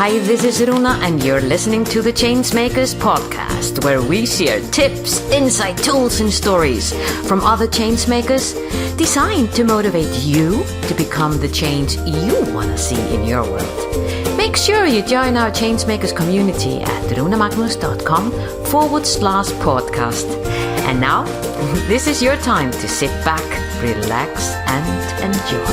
Hi, this is Rúna, and you're listening to the Changemakers podcast, where we share tips, insight, tools, and stories from other changemakers designed to motivate you to become the change you want to see in your world. Make sure you join our Changemakers community at runamagnus.com/podcast. And now, this is your time to sit back, relax, and enjoy.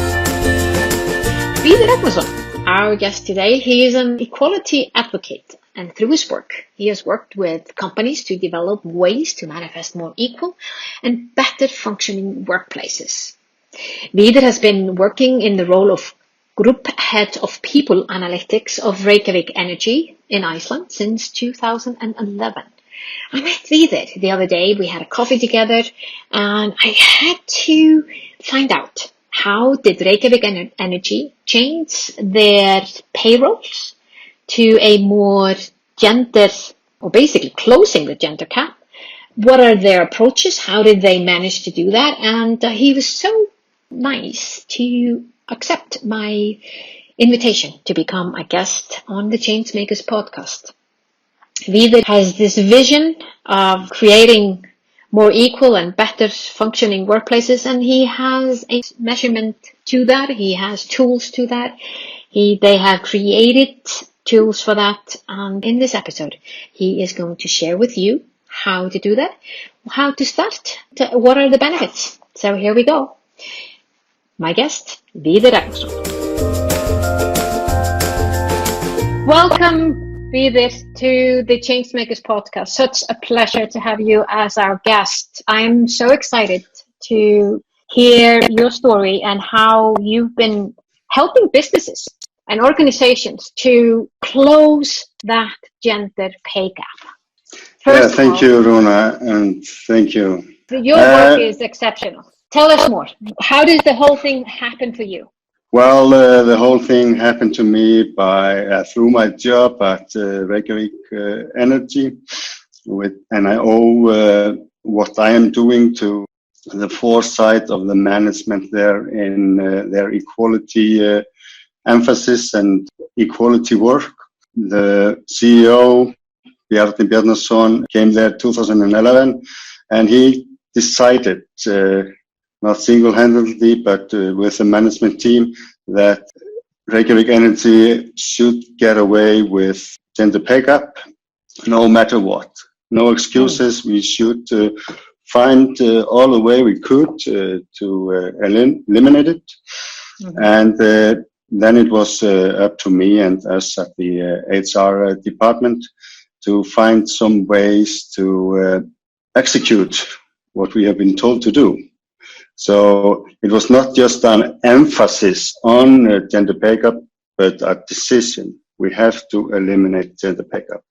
Vidir Ragnarsson, our guest today. He is an equality advocate, and through his work, he has worked with companies to develop ways to manifest more equal and better functioning workplaces. Vidir has been working in the role of Group Head of People Analytics of Reykjavik Energy in Iceland since 2011. I met Vidir the other day. We had a coffee together, and I had to find out, how did Reykjavik Energy change their payrolls to a more gender, or basically closing the gender gap? What are their approaches? How did they manage to do that? And he was so nice to accept my invitation to become a guest on the Changemakers podcast. Vidir has this vision of creating more equal and better functioning workplaces, and he has a measurement to that. He has tools to that. They have created tools for that, and in this episode he is going to share with you how to do that, how to start, what are the benefits. So here we go. My guest, Vidir Ragnarsson. Welcome, Vidir, to the Changemakers podcast. Such a pleasure to have you as our guest. I'm so excited to hear your story and how you've been helping businesses and organizations to close that gender pay gap. Thank you, Rúna, and thank you. Your work is exceptional. Tell us more. How does the whole thing happen for you? Well, the whole thing happened to me through my job at Reykjavik Energy, and I owe what I am doing to the foresight of the management there in their equality emphasis and equality work. The CEO, Vidir Ragnarsson, came there 2011, and he decided, not single-handedly, but with the management team, that Reykjavik Energy should get away with gender pay gap, no matter what. No excuses. We should find all the way we could to eliminate it. Mm-hmm. And then it was up to me and us at the HR department to find some ways to execute what we have been told to do. So it was not just an emphasis on gender pay gap, but a decision. We have to eliminate gender pay gap.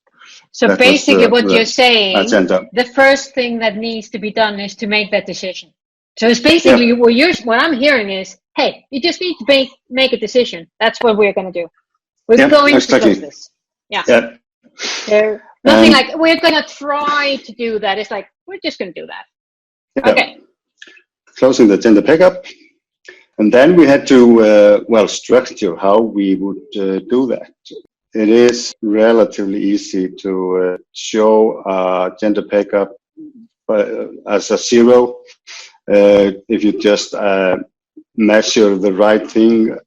So that basically what you're saying, agenda. The first thing that needs to be done is to make that decision. So it's basically what I'm hearing is, hey, you just need to make a decision. That's what we're going to do. We're going to close this. Yeah. So nothing like, we're going to try to do that. It's like, we're just going to do that. Yeah. Okay. Closing the gender pay gap, and then we had to structure how we would do that. It is relatively easy to show gender pay gap as a zero if you just measure the right thing,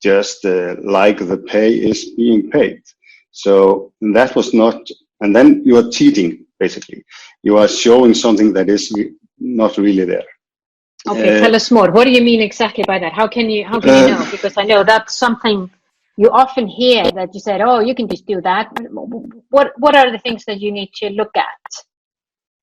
just like the pay is being paid. So that was not, and then you are cheating. Basically, you are showing something that is not really there. Okay, tell us more. What do you mean exactly by that? How can you know? Because I know that's something you often hear, that you said, oh, you can just do that. What are the things that you need to look at?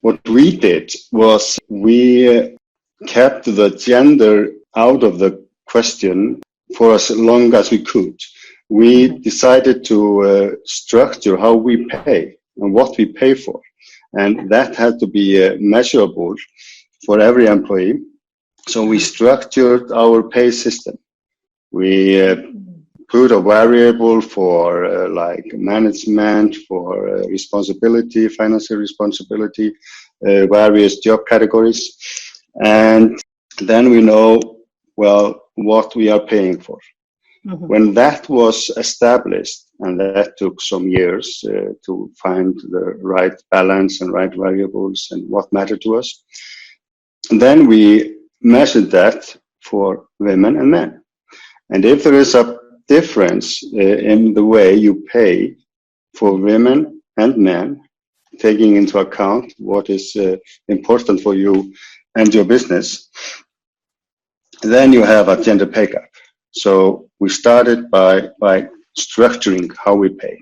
What we did was we kept the gender out of the question for as long as we could. We decided to structure how we pay and what we pay for. And that had to be measurable for every employee. So we structured our pay system. We put a variable for like management, for responsibility, financial responsibility, various job categories. And then we know, well, what we are paying for. Mm-hmm. When that was established, And that took some years to find the right balance and right variables and what mattered to us. And then we measured that for women and men. And if there is a difference in the way you pay for women and men, taking into account what is important for you and your business, then you have a gender pay gap. So we started by structuring how we pay.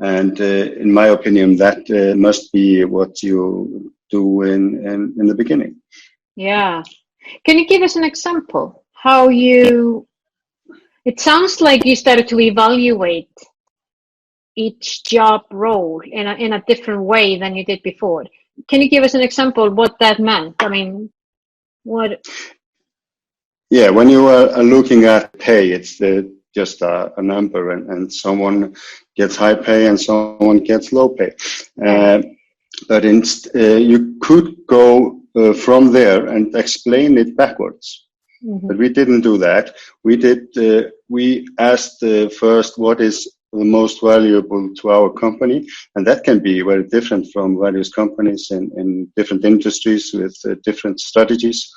And in my opinion, that must be what you do in the beginning. Yeah. Can you give us an example? How it sounds like you started to evaluate each job role in a different way than you did before. Can you give us an example of what that meant? I mean, what? Yeah, when you are looking at pay, it's just a number, and someone gets high pay and someone gets low pay. But you could go from there and explain it backwards. Mm-hmm. But we didn't do that. We asked first what is the most valuable to our company, and that can be very different from various companies in different industries with different strategies.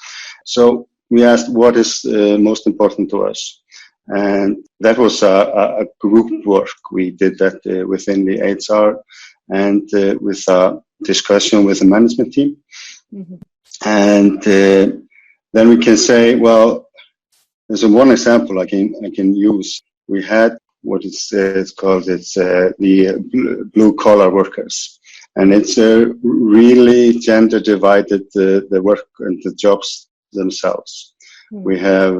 So we asked what is most important to us, and that was a group work. We did that within the HR and with a discussion with the management team. Mm-hmm. And then we can say, well, there's one example I can use. We had what it's called. It's the blue collar workers, and it's really gender divided the work and the jobs themselves. Mm. We have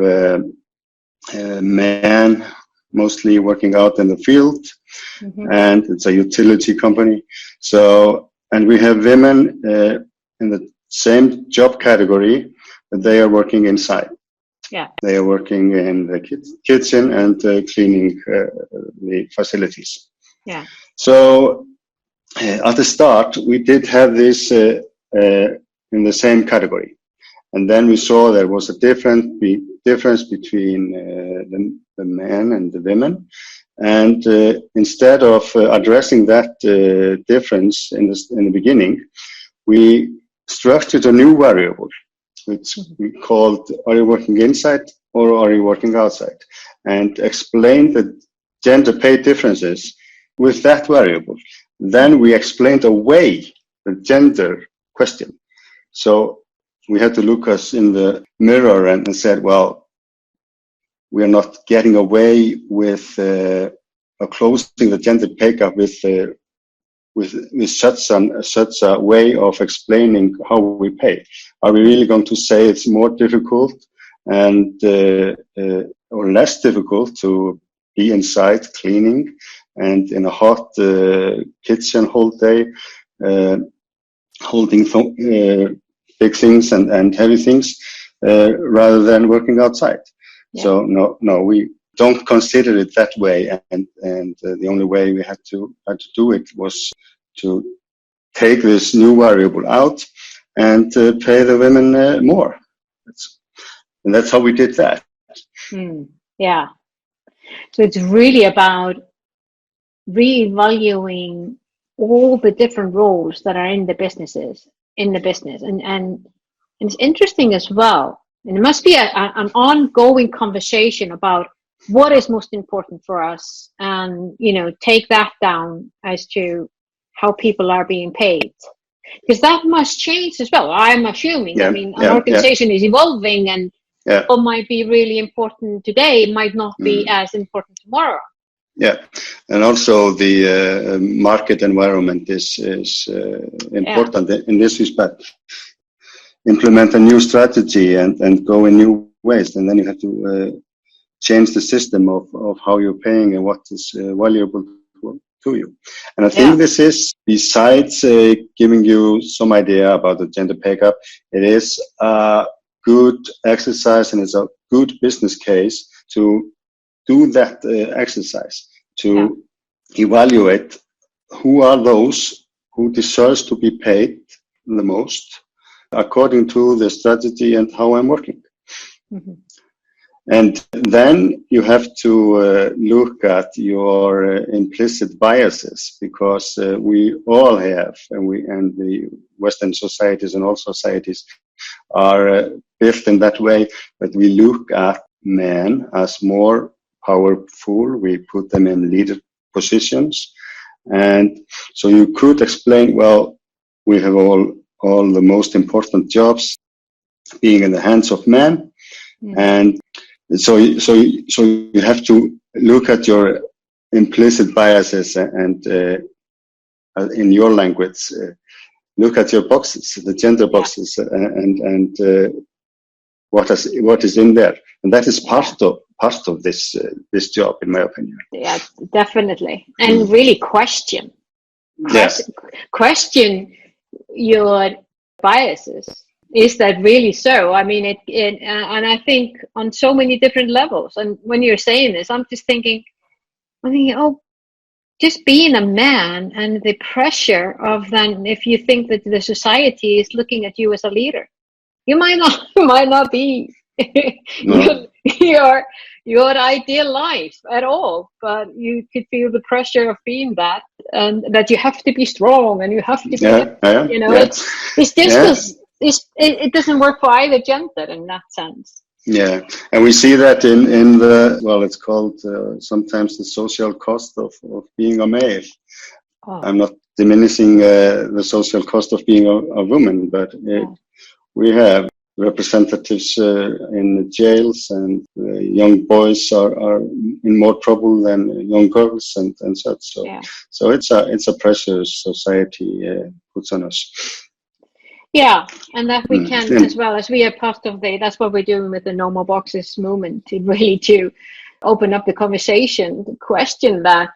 men mostly working out in the field, mm-hmm. and it's a utility company. So, and we have women in the same job category, but they are working inside. Yeah, they are working in the kitchen and cleaning the facilities. Yeah. So at the start, we did have this in the same category, and then we saw there was a difference between the men and the women, and instead of addressing that difference in the beginning, we structured a new variable, which we called, are you working inside or are you working outside? And explained the gender pay differences with that variable. Then we explained away the gender question. So we had to look us in the mirror and said, well, we are not getting away with closing the gender pay gap with such a way of explaining how we pay. Are we really going to say it's more difficult and or less difficult to be inside cleaning and in a hot kitchen whole day, holding big things and heavy things rather than working outside? Yeah. So no, we don't consider it that way, and the only way we had to do it was to take this new variable out and pay the women more. And that's how we did that. Yeah. So it's really about reevaluating all the different roles that are in the business. And it's interesting as well. And it must be an ongoing conversation about what is most important for us, and take that down as to how people are being paid, because that must change as well. I'm assuming. Yeah, an organization is evolving, and what might be really important today might not be as important tomorrow. Yeah, and also the market environment is important in this respect. Implement a new strategy and go in new ways, and then you have to change the system of how you're paying and what is valuable to you. And I think this is, besides giving you some idea about the gender pay gap, it is a good exercise and it's a good business case to do that exercise, to evaluate who are those who deserves to be paid the most according to the strategy and how I'm working. Mm-hmm. And then you have to look at your implicit biases, because we all have, and the Western societies and all societies are built in that way, that we look at men as more powerful. We put them in leader positions. And so you could explain, well, we have all the most important jobs being in the hands of men. Mm. And so you have to look at your implicit biases and in your language, look at your boxes, the gender boxes, and what is in there, and that is part of this job, in my opinion. Yeah, definitely, and really question your biases. Is that really so? I mean, and I think on so many different levels. And when you're saying this, I'm thinking, oh, just being a man and the pressure of then, if you think that the society is looking at you as a leader, you might not be your ideal life at all, but you could feel the pressure of being that, and that you have to be strong and you have to be, it's just it doesn't work for either gender in that sense. Yeah, and we see that in the, well, it's called sometimes the social cost of being a male. Oh. I'm not diminishing the social cost of being a woman, but we have representatives in jails, and young boys are in more trouble than young girls and such. So it's a pressure society puts on us. Yeah, and that we can, as well as we are part of that's what we're doing with the No More Boxes movement, to really to open up the conversation, to question that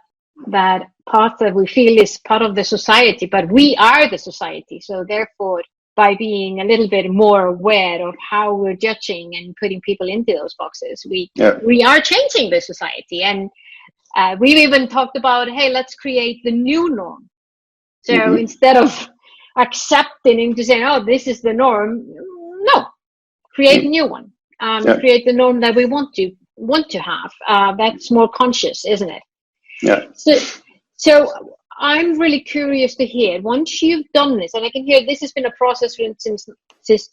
part that we feel is part of the society, but we are the society. So therefore, by being a little bit more aware of how we're judging and putting people into those boxes, we are changing the society. And we've even talked about, hey, let's create the new norm. So instead of accepting and to saying, oh, this is the norm, no, create a new one. Create the norm that we want to have. That's more conscious, isn't it? Yeah. So I'm really curious to hear, once you've done this, and I can hear this has been a process since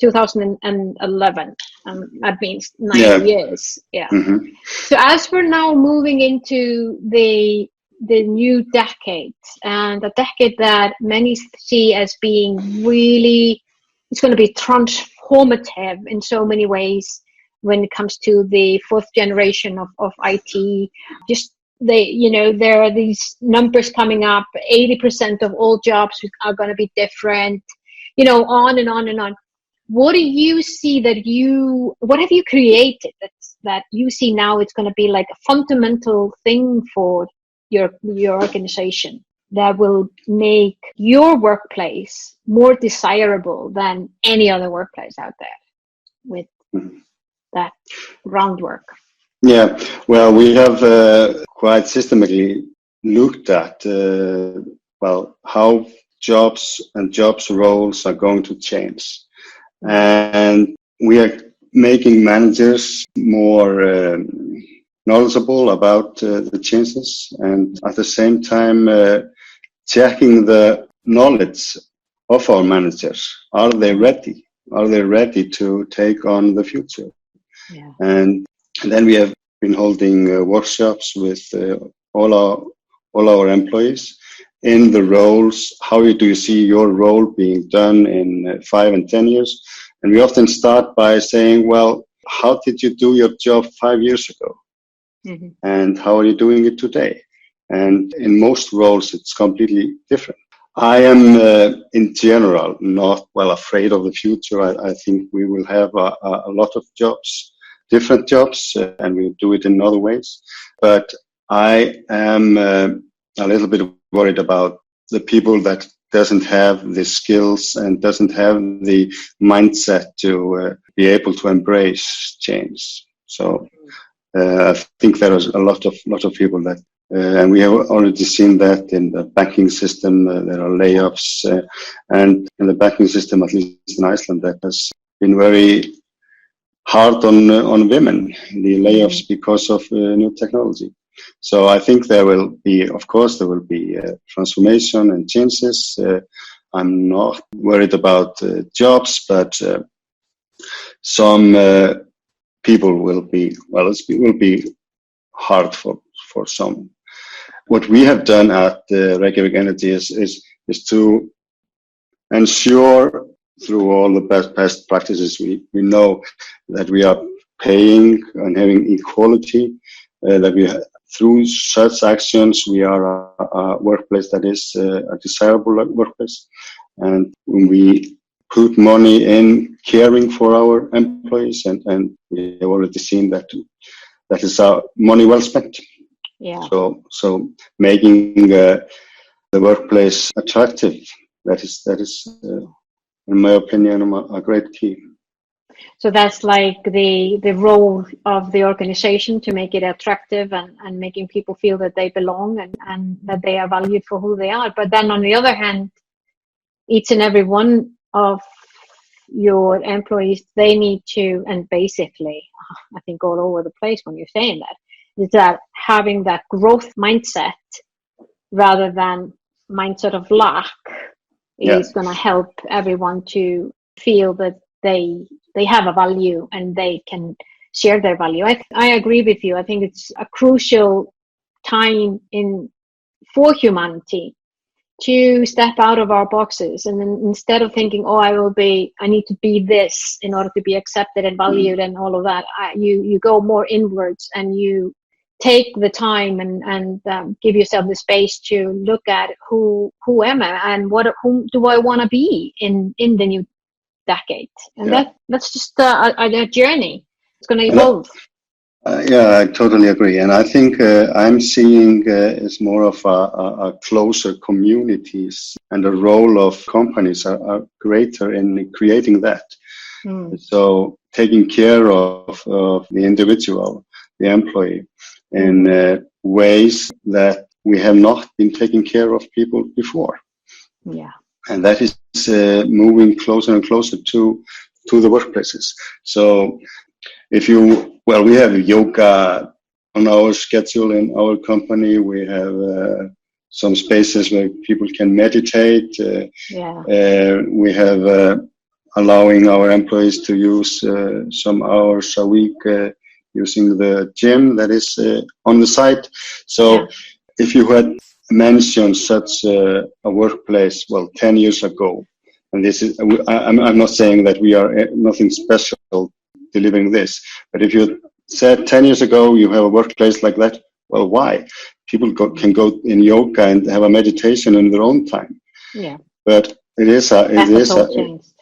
2011. That means 9 years. Yeah. Mm-hmm. So as we're now moving into the new decade, and a decade that many see as being really, it's going to be transformative in so many ways when it comes to the fourth generation of IT. Just there are these numbers coming up, 80% of all jobs are going to be different, on and on and on. What do you see what have you created that you see now it's going to be like a fundamental thing for your organization that will make your workplace more desirable than any other workplace out there with that groundwork? Yeah, well, we have quite systematically looked at how jobs and jobs roles are going to change, and we are making managers more knowledgeable about the changes, and at the same time checking the knowledge of our managers. Are they ready? Are they ready to take on the future? Yeah. And then we have been holding workshops with all our employees in the roles. How do you see your role being done in 5 and 10 years? And we often start by saying, well, how did you do your job 5 years ago? Mm-hmm. And how are you doing it today? And in most roles, it's completely different. I am, in general, not afraid of the future. I think we will have a lot of jobs, different jobs, and we'll do it in other ways. But I am a little bit worried about the people that doesn't have the skills and doesn't have the mindset to be able to embrace change. So I think there is a lot of people that, and we have already seen that in the banking system. There are layoffs, and in the banking system, at least in Iceland, that has been very hard on women, the layoffs because of new technology. So I think there will be transformation and changes. I'm not worried about jobs, but some people will be, it will be hard for some. What we have done at Reykjavik Energy is to ensure through all the best practices we know that we are paying and having equality, that we through such actions we are a workplace that is a desirable workplace, and when we put money in caring for our employees, and we have already seen that is our money well spent. Yeah. So making the workplace attractive, that is in my opinion a great key. So that's like the role of the organization, to make it attractive and making people feel that they belong and that they are valued for who they are. But then on the other hand, each and every one of your employees, they need to, and basically, I think all over the place when you're saying that, is that having that growth mindset rather than mindset of lack is going to help everyone to feel that they have a value and they can share their value. I agree with you. I think it's a crucial time for humanity to step out of our boxes, and then instead of thinking, I need to be this in order to be accepted and valued and all of that, you go more inwards and you take the time and give yourself the space to look at who am I and whom do I want to be in the new decade, and that's just a journey. It's going to evolve. I totally agree, and I think I'm seeing it's more of a closer communities, and the role of companies are greater in creating that. So taking care of the individual, the employee, in ways that we have not been taking care of people before. Yeah. And that is moving closer and closer to the workplaces. So we have yoga on our schedule in our company. We have some spaces where people can meditate. We have allowing our employees to use some hours a week using the gym that is on the site. So if you had mentioned such a workplace 10 years ago, and this is I'm not saying that we are nothing special delivering this, but if you said 10 years ago you have a workplace like that, why? People can go in yoga and have a meditation in their own time. But it is changed.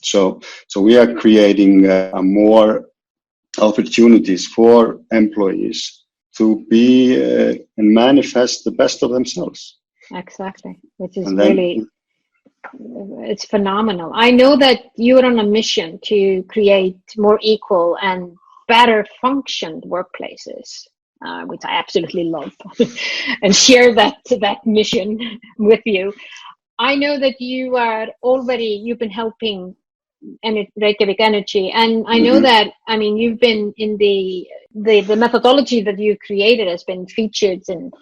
So we are creating more opportunities for employees to be and manifest the best of themselves. Exactly, which is it's phenomenal. I know that you're on a mission to create more equal and better functioned workplaces, which I absolutely love, and share that mission with you. I know that you've been helping Reykjavik Energy, and I know that, you've been in the methodology that you created has been featured in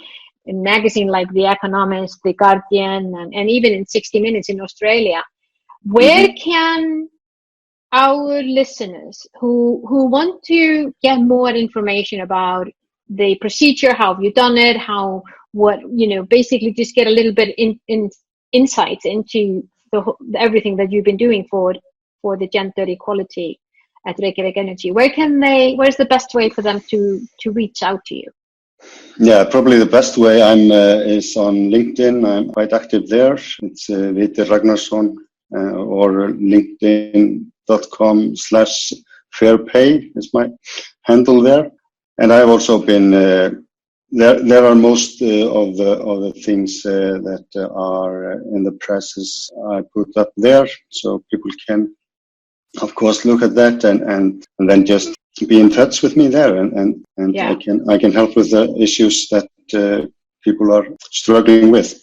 magazines like The Economist, The Guardian, and even in 60 Minutes in Australia. Where can our listeners who want to get more information about the procedure, how have you done it, basically just get a little bit in insights into everything that you've been doing for the gender equality at Reykjavik Energy, where's the best way for them to reach out to you? Yeah, probably the best way is on LinkedIn. I'm quite active there. It's Vidir Ragnarsson or linkedin.com/fairpay is my handle there. And I've also been there are most of the things that are in the presses I put up there, so people can of course look at that and then just be in touch with me there, and I can help with the issues that people are struggling with.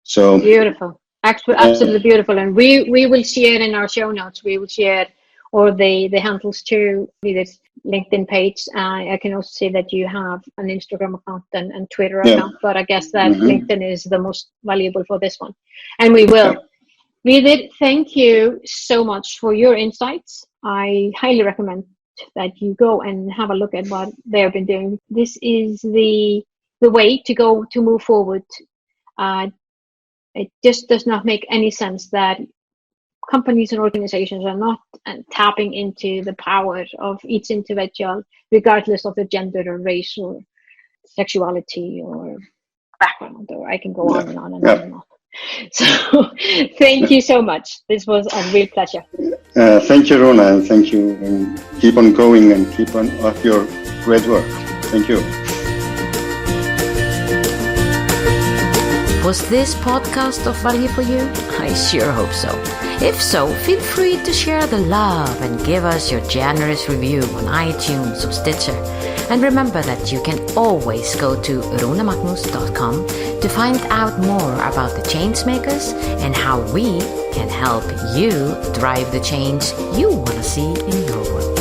So beautiful, absolutely beautiful. And we will share in our show notes. We will share or the handles to Vidir's LinkedIn page. I can also see that you have an Instagram account and Twitter account, but I guess that LinkedIn is the most valuable for this one. And we will. Vidir, thank you so much for your insights. I highly recommend that you go and have a look at what they've been doing. This is the way to move forward. It just does not make any sense that companies and organizations are not tapping into the power of each individual, regardless of their gender or race or sexuality or background, or I can go on and on and on and on. So thank you so much. This was a real pleasure. Thank you, Rúna, and thank you. And keep on going and keep on up your great work. Thank you. Was this podcast of value for you? I sure hope so. If so, feel free to share the love and give us your generous review on iTunes or Stitcher. And remember that you can always go to runamagnus.com to find out more about the Changemakers and how we can help you drive the change you want to see in your world.